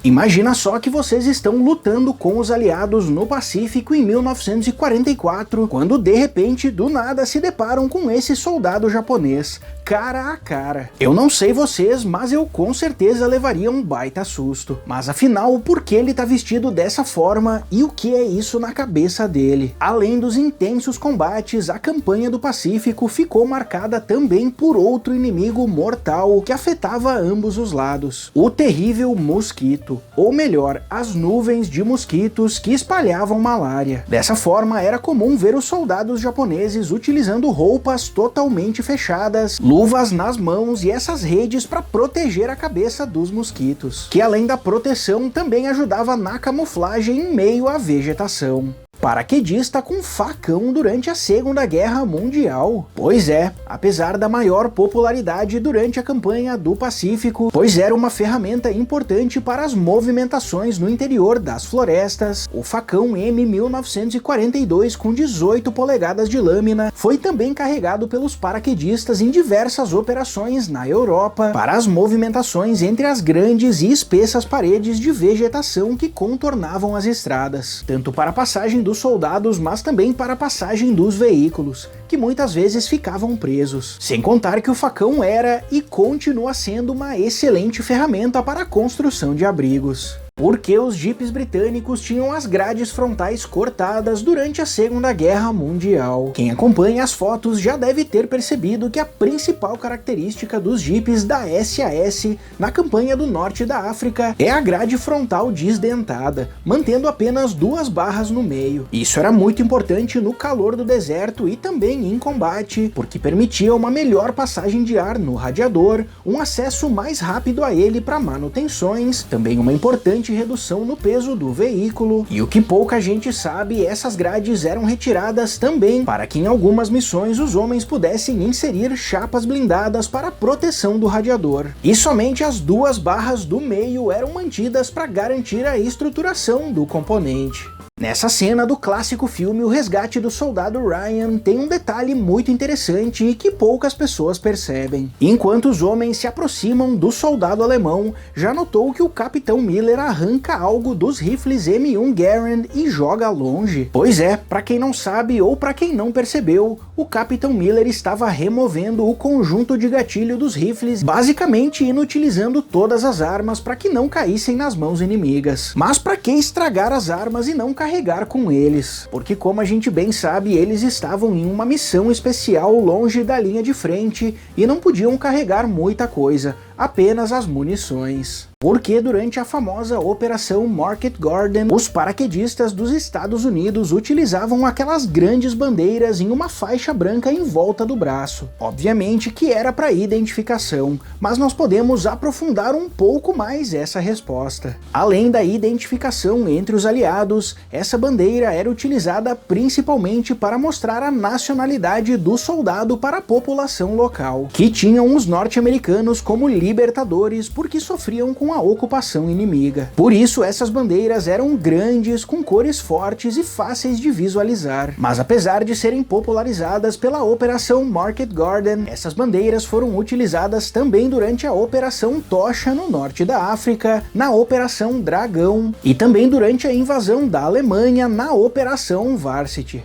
Imagina só que vocês estão lutando com os aliados no Pacífico em 1944, quando de repente, do nada, se deparam com esse soldado japonês, cara a cara. Eu não sei vocês, mas eu com certeza levaria um baita susto. Mas afinal, por que ele tá vestido dessa forma e o que é isso na cabeça dele? Além dos intensos combates, a campanha do Pacífico ficou marcada também por outro inimigo mortal que afetava ambos os lados: o terrível mosquito, ou melhor, as nuvens de mosquitos que espalhavam malária. Dessa forma, era comum ver os soldados japoneses utilizando roupas totalmente fechadas, luvas nas mãos e essas redes para proteger a cabeça dos mosquitos, que além da proteção também ajudava na camuflagem em meio à vegetação. Paraquedista com facão durante a Segunda Guerra Mundial. Pois é, apesar da maior popularidade durante a campanha do Pacífico, pois era uma ferramenta importante para as movimentações no interior das florestas, o facão M1942 com 18 polegadas de lâmina foi também carregado pelos paraquedistas em diversas operações na Europa para as movimentações entre as grandes e espessas paredes de vegetação que contornavam as estradas, tanto para a passagem dos soldados, mas também para a passagem dos veículos, que muitas vezes ficavam presos. Sem contar que o facão era e continua sendo uma excelente ferramenta para a construção de abrigos. Porque os jipes britânicos tinham as grades frontais cortadas durante a Segunda Guerra Mundial. Quem acompanha as fotos já deve ter percebido que a principal característica dos jipes da SAS na campanha do norte da África é a grade frontal desdentada, mantendo apenas duas barras no meio. Isso era muito importante no calor do deserto e também em combate, porque permitia uma melhor passagem de ar no radiador, um acesso mais rápido a ele para manutenções, também uma importante redução no peso do veículo. E o que pouca gente sabe, essas grades eram retiradas também para que em algumas missões os homens pudessem inserir chapas blindadas para a proteção do radiador. E somente as duas barras do meio eram mantidas para garantir a estruturação do componente. Nessa cena do clássico filme O Resgate do Soldado Ryan tem um detalhe muito interessante e que poucas pessoas percebem. Enquanto os homens se aproximam do soldado alemão, já notou que o Capitão Miller arranca algo dos rifles M1 Garand e joga longe? Pois é, para quem não sabe ou para quem não percebeu, o Capitão Miller estava removendo o conjunto de gatilho dos rifles, basicamente inutilizando todas as armas para que não caíssem nas mãos inimigas. Mas para que estragar as armas e não carregar com eles? Porque como a gente bem sabe, eles estavam em uma missão especial longe da linha de frente e não podiam carregar muita coisa, apenas as munições. Porque durante a famosa Operação Market Garden, os paraquedistas dos Estados Unidos utilizavam aquelas grandes bandeiras em uma faixa branca em volta do braço. Obviamente que era para identificação, mas nós podemos aprofundar um pouco mais essa resposta. Além da identificação entre os aliados, essa bandeira era utilizada principalmente para mostrar a nacionalidade do soldado para a população local, que tinham os norte-americanos como libertadores porque sofriam com a ocupação inimiga. Por isso essas bandeiras eram grandes, com cores fortes e fáceis de visualizar. Mas apesar de serem popularizadas pela Operação Market Garden, essas bandeiras foram utilizadas também durante a Operação Tocha no norte da África, na Operação Dragão e também durante a invasão da Alemanha na Operação Varsity.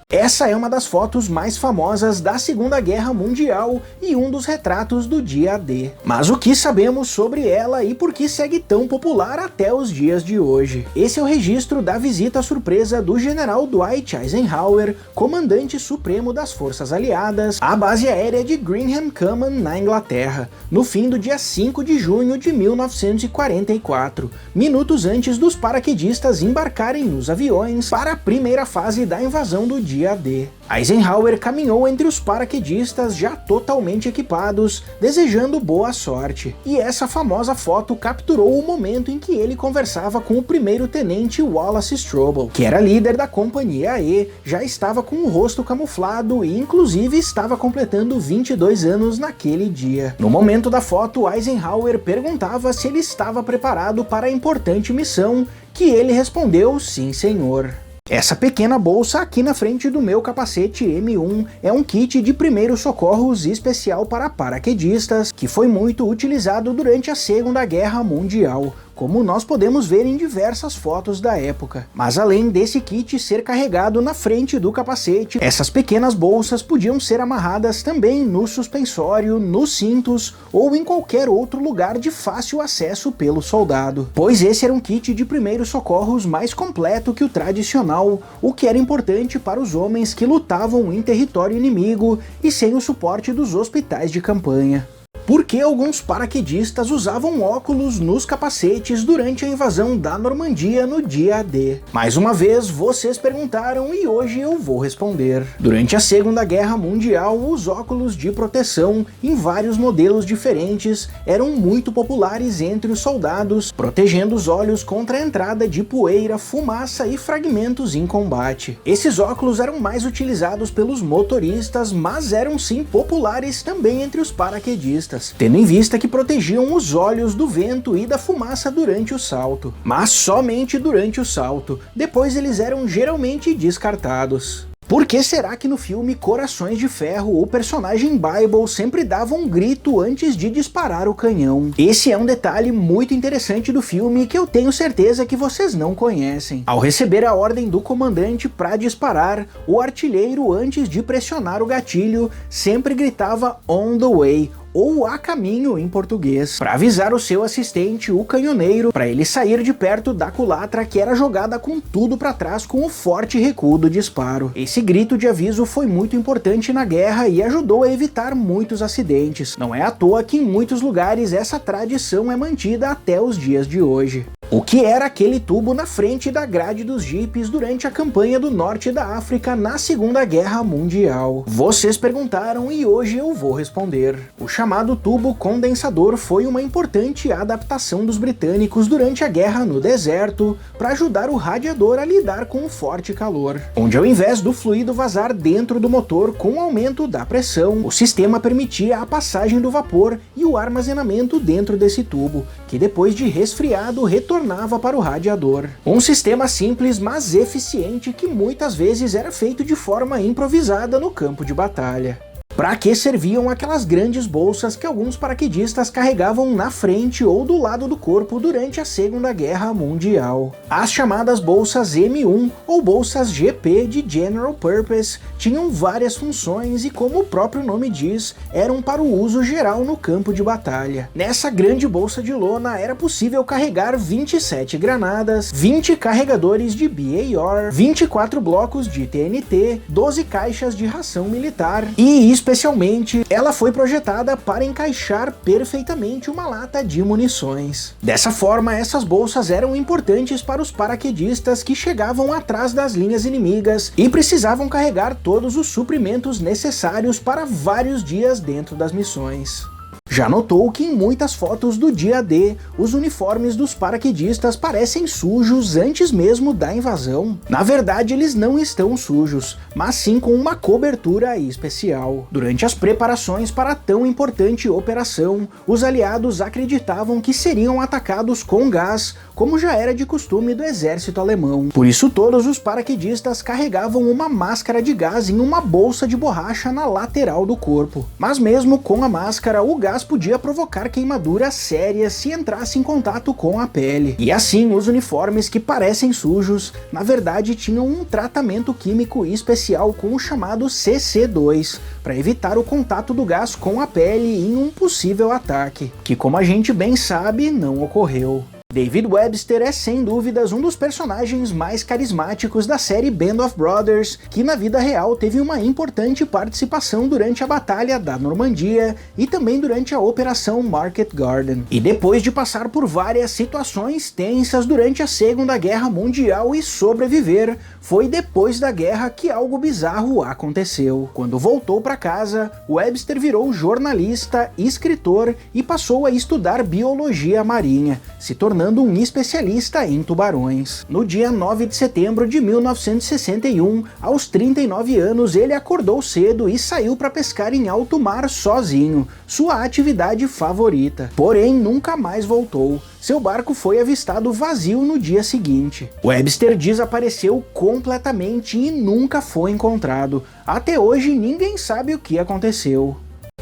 Essa é uma das fotos mais famosas da Segunda Guerra Mundial e um dos retratos do dia D. Mas o que sabemos sobre ela e por que segue tão popular até os dias de hoje? Esse é o registro da visita surpresa do general Dwight Eisenhower, comandante supremo das forças aliadas, à base aérea de Greenham Common, na Inglaterra, no fim do dia 5 de junho de 1944, minutos antes dos paraquedistas embarcarem nos aviões para a primeira fase da invasão do dia D. Eisenhower caminhou entre os paraquedistas já totalmente equipados, desejando boa sorte. E essa famosa foto capturou o momento em que ele conversava com o primeiro-tenente Wallace Strobel, que era líder da Companhia E, já estava com o rosto camuflado e inclusive estava completando 22 anos naquele dia. No momento da foto, Eisenhower perguntava se ele estava preparado para a importante missão, que ele respondeu: sim, senhor. Essa pequena bolsa aqui na frente do meu capacete M1 é um kit de primeiros socorros especial para paraquedistas, que foi muito utilizado durante a Segunda Guerra Mundial, como nós podemos ver em diversas fotos da época. Mas além desse kit ser carregado na frente do capacete, essas pequenas bolsas podiam ser amarradas também no suspensório, nos cintos ou em qualquer outro lugar de fácil acesso pelo soldado, pois esse era um kit de primeiros socorros mais completo que o tradicional, o que era importante para os homens que lutavam em território inimigo e sem o suporte dos hospitais de campanha. Por que alguns paraquedistas usavam óculos nos capacetes durante a invasão da Normandia no dia D? Mais uma vez, vocês perguntaram e hoje eu vou responder. Durante a Segunda Guerra Mundial, os óculos de proteção, em vários modelos diferentes, eram muito populares entre os soldados, protegendo os olhos contra a entrada de poeira, fumaça e fragmentos em combate. Esses óculos eram mais utilizados pelos motoristas, mas eram sim populares também entre os paraquedistas, tendo em vista que protegiam os olhos do vento e da fumaça durante o salto. Mas somente durante o salto, depois eles eram geralmente descartados. Por que será que no filme Corações de Ferro o personagem Bible sempre dava um grito antes de disparar o canhão? Esse é um detalhe muito interessante do filme que eu tenho certeza que vocês não conhecem. Ao receber a ordem do comandante para disparar, o artilheiro, antes de pressionar o gatilho, sempre gritava "On the way", ou "a caminho" em português, para avisar o seu assistente, o canhoneiro, para ele sair de perto da culatra que era jogada com tudo para trás com o forte recuo do disparo. Esse grito de aviso foi muito importante na guerra e ajudou a evitar muitos acidentes. Não é à toa que em muitos lugares essa tradição é mantida até os dias de hoje. O que era aquele tubo na frente da grade dos jipes durante a campanha do norte da África na Segunda Guerra Mundial? Vocês perguntaram e hoje eu vou responder. O chamado tubo condensador foi uma importante adaptação dos britânicos durante a guerra no deserto para ajudar o radiador a lidar com o forte calor, onde ao invés do fluido vazar dentro do motor com o aumento da pressão, o sistema permitia a passagem do vapor e o armazenamento dentro desse tubo, que depois de resfriado retornava para o radiador. Um sistema simples, mas eficiente, que muitas vezes era feito de forma improvisada no campo de batalha. Para que serviam aquelas grandes bolsas que alguns paraquedistas carregavam na frente ou do lado do corpo durante a Segunda Guerra Mundial? As chamadas bolsas M1 ou bolsas GP de General Purpose tinham várias funções e, como o próprio nome diz, eram para o uso geral no campo de batalha. Nessa grande bolsa de lona era possível carregar 27 granadas, 20 carregadores de BAR, 24 blocos de TNT, 12 caixas de ração militar e, especialmente, ela foi projetada para encaixar perfeitamente uma lata de munições. Dessa forma, essas bolsas eram importantes para os paraquedistas que chegavam atrás das linhas inimigas e precisavam carregar todos os suprimentos necessários para vários dias dentro das missões. Já notou que em muitas fotos do dia D, os uniformes dos paraquedistas parecem sujos antes mesmo da invasão? Na verdade, eles não estão sujos, mas sim com uma cobertura especial. Durante as preparações para tão importante operação, os aliados acreditavam que seriam atacados com gás, como já era de costume do exército alemão. Por isso, todos os paraquedistas carregavam uma máscara de gás em uma bolsa de borracha na lateral do corpo. Mas mesmo com a máscara, o gás podia provocar queimaduras sérias se entrasse em contato com a pele. E assim, os uniformes que parecem sujos, na verdade tinham um tratamento químico especial com o chamado CC2, para evitar o contato do gás com a pele em um possível ataque, que, como a gente bem sabe, não ocorreu. David Webster é sem dúvidas um dos personagens mais carismáticos da série Band of Brothers, que na vida real teve uma importante participação durante a Batalha da Normandia e também durante a Operação Market Garden. E depois de passar por várias situações tensas durante a Segunda Guerra Mundial e sobreviver, foi depois da guerra que algo bizarro aconteceu. Quando voltou para casa, Webster virou jornalista, escritor e passou a estudar biologia marinha, se tornando um especialista em tubarões. No dia 9 de setembro de 1961, aos 39 anos, ele acordou cedo e saiu para pescar em alto mar sozinho, sua atividade favorita. Porém, nunca mais voltou. Seu barco foi avistado vazio no dia seguinte. Webster desapareceu completamente e nunca foi encontrado. Até hoje, ninguém sabe o que aconteceu.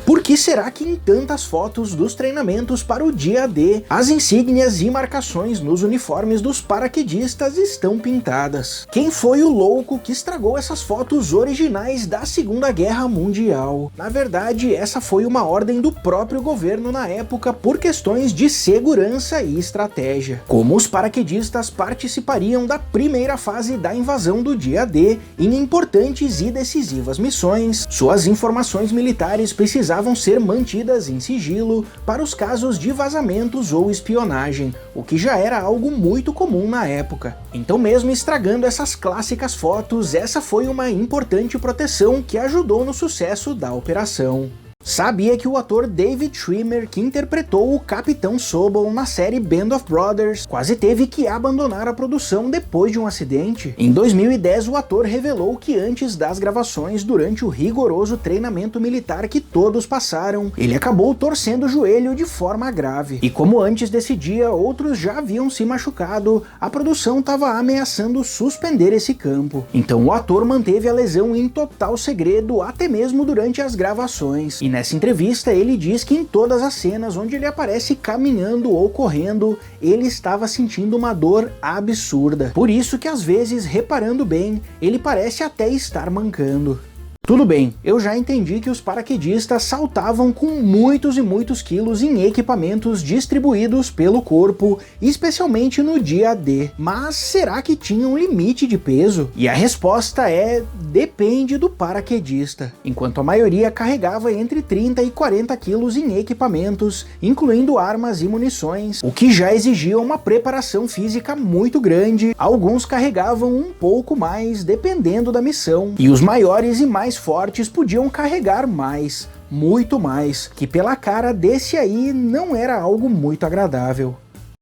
Por que será que em tantas fotos dos treinamentos para o dia D, as insígnias e marcações nos uniformes dos paraquedistas estão pintadas? Quem foi o louco que estragou essas fotos originais da Segunda Guerra Mundial? Na verdade, essa foi uma ordem do próprio governo na época por questões de segurança e estratégia. Como os paraquedistas participariam da primeira fase da invasão do dia D em importantes e decisivas missões, suas informações militares precisavam ser mantidas em sigilo para os casos de vazamentos ou espionagem, o que já era algo muito comum na época. Então, mesmo estragando essas clássicas fotos, essa foi uma importante proteção que ajudou no sucesso da operação. Sabia que o ator David Schwimmer, que interpretou o Capitão Sobol na série Band of Brothers, quase teve que abandonar a produção depois de um acidente? Em 2010, o ator revelou que antes das gravações, durante o rigoroso treinamento militar que todos passaram, ele acabou torcendo o joelho de forma grave. E como antes desse dia outros já haviam se machucado, a produção estava ameaçando suspender esse campo. Então o ator manteve a lesão em total segredo até mesmo durante as gravações. E nessa entrevista ele diz que em todas as cenas onde ele aparece caminhando ou correndo, ele estava sentindo uma dor absurda. Por isso que às vezes, reparando bem, ele parece até estar mancando. Tudo bem, eu já entendi que os paraquedistas saltavam com muitos e muitos quilos em equipamentos distribuídos pelo corpo, especialmente no dia D. Mas será que tinha um limite de peso? E a resposta é: depende do paraquedista. Enquanto a maioria carregava entre 30 e 40 quilos em equipamentos, incluindo armas e munições, o que já exigia uma preparação física muito grande, alguns carregavam um pouco mais, dependendo da missão. E os maiores e mais fortes podiam carregar mais, muito mais, que pela cara desse aí não era algo muito agradável.